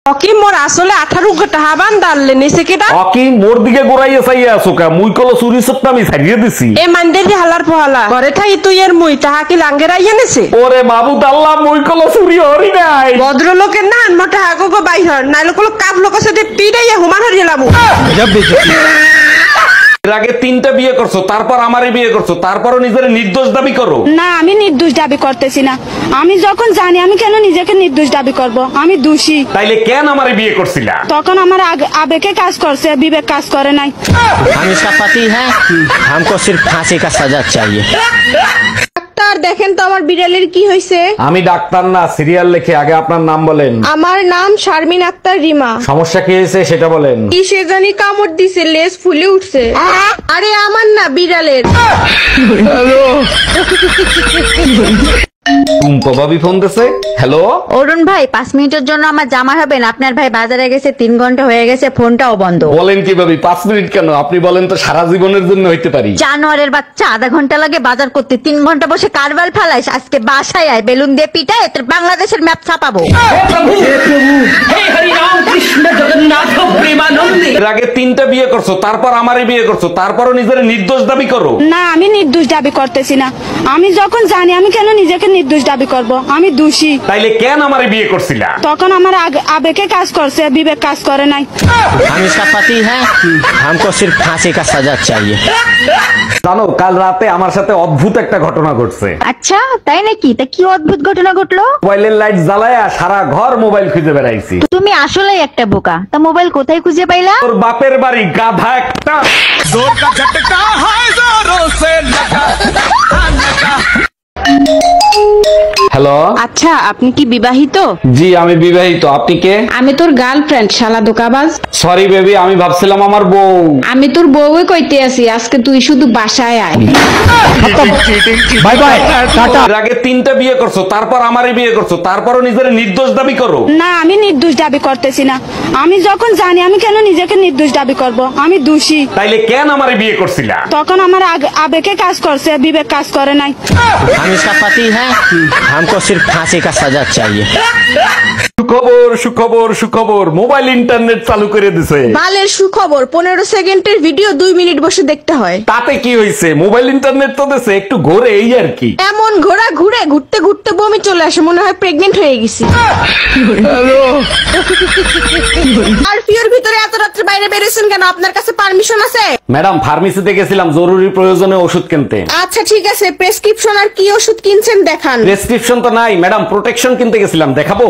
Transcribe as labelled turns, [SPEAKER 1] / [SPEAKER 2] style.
[SPEAKER 1] অকি মোর আসলে 18 টাকা বান্দালে নিছে কেডা
[SPEAKER 2] অকি মোর দিকে গোরাইয়া চাইয়া আছো কা মুই কলো চুরি সত্তা আমি ছাড়িয়ে দিছি
[SPEAKER 1] এ মানদের দি হালার পোহালা ঘরে থাই তুই এর মুই টাকা কি লাঙ্গেরাইয়া নিছে
[SPEAKER 2] ওরে মাবুদ আল্লাহ মুই কলো চুরি হরি নাই
[SPEAKER 1] ভদ্রলোকের না মোটা হাগো বাইহর নাইলে কলো কাপ লোকের সাথে পিড়াইয়া হুমান হারিলামু
[SPEAKER 2] এর আগে 3টা বিয়ে করছো তারপর আমারে বিয়ে করছো তারপরও নিজের নির্দোষ দাবি করো
[SPEAKER 3] না আমি নির্দোষ দাবি করতেছি না। আমি যখন জানি আমি কেন নিজেকে নির্দোষ দাবি করব, আমি দোষী।
[SPEAKER 2] তাইলে কেন আমারে বিয়ে করছিলা?
[SPEAKER 3] তখন আমার আবেগে কাজ করছে, বিবেক কাজ করে নাই।
[SPEAKER 4] हम इसका पति है, हमको सिर्फ फांसी का सजा चाहिए।
[SPEAKER 5] ডাক্তার দেখেন তো আমার বিড়ালের কি হয়েছে।
[SPEAKER 2] আমি ডাক্তার না, সিরিয়াল লেখে। আগে আপনার নাম বলেন।
[SPEAKER 5] আমার নাম শারমিন আক্তার রিমা।
[SPEAKER 2] সমস্যা কি হয়েছে সেটা বলেন।
[SPEAKER 5] কি সে জানি কামড় দিছে, লেজ ফুলে উঠছে। আরে আমার না, বিড়ালের।
[SPEAKER 2] টুম্পা ভাবি ফোন দিছে। হ্যালো
[SPEAKER 6] অরুণ ভাই 5 মিনিটের জন্য আমার জামা হবেন। আপনার ভাই বাজারে গেছে, 3 ঘন্টা হয়ে গেছে, ফোনটাও বন্ধ।
[SPEAKER 2] বলেন কি ভাবি 5 মিনিট কেন? আপনি বলেন তো সারা জীবনের জন্য হইতে পারি।
[SPEAKER 6] জানোয়ারের বাচ্চা, আধা ঘন্টা লাগে বাজার করতে, 3 ঘন্টা বসে কারবার ফেলাইস। আজকে বাসায় আয়, বেলুন দিয়ে পিটায় তোর বাংলাদেশের ম্যাপ ছাপাবো।
[SPEAKER 2] এর আগে 3টা বিয়ে করছো তারপর আমারে বিয়ে করছো তারপরও নিজের নির্দোষ দাবি করো।
[SPEAKER 3] না আমি নির্দোষ দাবি করতেছি না। আমি যখন জানি আমি কেন নিজেকে নির্দোষ দাবি করব, আমি দোষী।
[SPEAKER 2] তাইলে কেন আমারে বিয়ে করছিলা?
[SPEAKER 3] তখন আমার আবেগে কাজ করছে, বিবেক কাজ করে নাই।
[SPEAKER 4] हम इसका पति है, हमको सिर्फ फांसी का सजा चाहिए।
[SPEAKER 2] জানো কাল রাতে আমার সাথে অদ্ভুত একটা ঘটনা ঘটছে।
[SPEAKER 6] আচ্ছা তাই নাকি? তা কি অদ্ভুত ঘটনা ঘটলো?
[SPEAKER 2] মোবাইলের লাইট জ্বালায়া সারা ঘর মোবাইল খুঁজে বেড়াইছি।
[SPEAKER 6] তুমি আসলেই একটা বোকা। তা মোবাইল কোথায় খুঁজে পাইলা?
[SPEAKER 2] তোর বাপের বাড়ি গাধা একটা। হ্যালো,
[SPEAKER 1] আচ্ছা আপনি কি বিবাহিত?
[SPEAKER 2] জি আমি বিবাহিত। আপনি কে?
[SPEAKER 1] আমি তোর গার্লফ্রেন্ড, শালা দোকাবাজ।
[SPEAKER 2] সরি বেবি, আমি ভাবছিলাম আমার বউ।
[SPEAKER 1] আমি তোর বউই কইতে আছি, আজকে তুই শুধু বাসায় আয়।
[SPEAKER 2] Bye bye tata. এর আগে 3টা বিয়ে করছো তারপর আমারে বিয়ে করছো তারপরও নিজের নির্দোষ দাবি করো।
[SPEAKER 3] না আমি নির্দোষ দাবি করতেছি না। আমি যখন জানি আমি কেন নিজেকে নির্দোষ দাবি করব, আমি দোষী।
[SPEAKER 2] তাইলে কেন আমারে বিয়ে করছিলা?
[SPEAKER 3] তখন আমার আবেগে কাজ করছে, বিবেক কাজ করে নাই।
[SPEAKER 4] हम इसका पति है, हमको सिर्फ फांसी का सजा चाहिए।
[SPEAKER 2] সুখবর সুখবর সুখবর, মোবাইল ইন্টারনেট চালু করে দিছে।
[SPEAKER 5] বালের সুখবর, 15 সেকেন্ডের ভিডিও 2 মিনিট বসে দেখতে হয়।
[SPEAKER 2] তাতে কি হয়েছে? মোবাইল ইন্টারনেট তো দিছে, একটু ঘোরে এই আর কি।
[SPEAKER 5] এমন ঘোড়া ঘুরে ঘুরতে ঘুরতে বমি চলে আসে, মনে হয় প্রেগনেন্ট হয়ে গেছি। আর পিওর ভিতরে এত রাত্রে বাইরে বেরিয়েছেন কেন? আপনার কাছে পারমিশন আছে?
[SPEAKER 2] ম্যাডাম ফার্মেসিতে গেছিলাম জরুরি প্রয়োজনে ওষুধ কিনতে।
[SPEAKER 5] আচ্ছা ঠিক আছে, প্রেসক্রিপশন আর কি ওষুধ কিনছেন দেখান।
[SPEAKER 2] প্রেসক্রিপশন তো নাই ম্যাডাম, প্রোটেকশন কিনতে গেছিলাম, দেখাবো?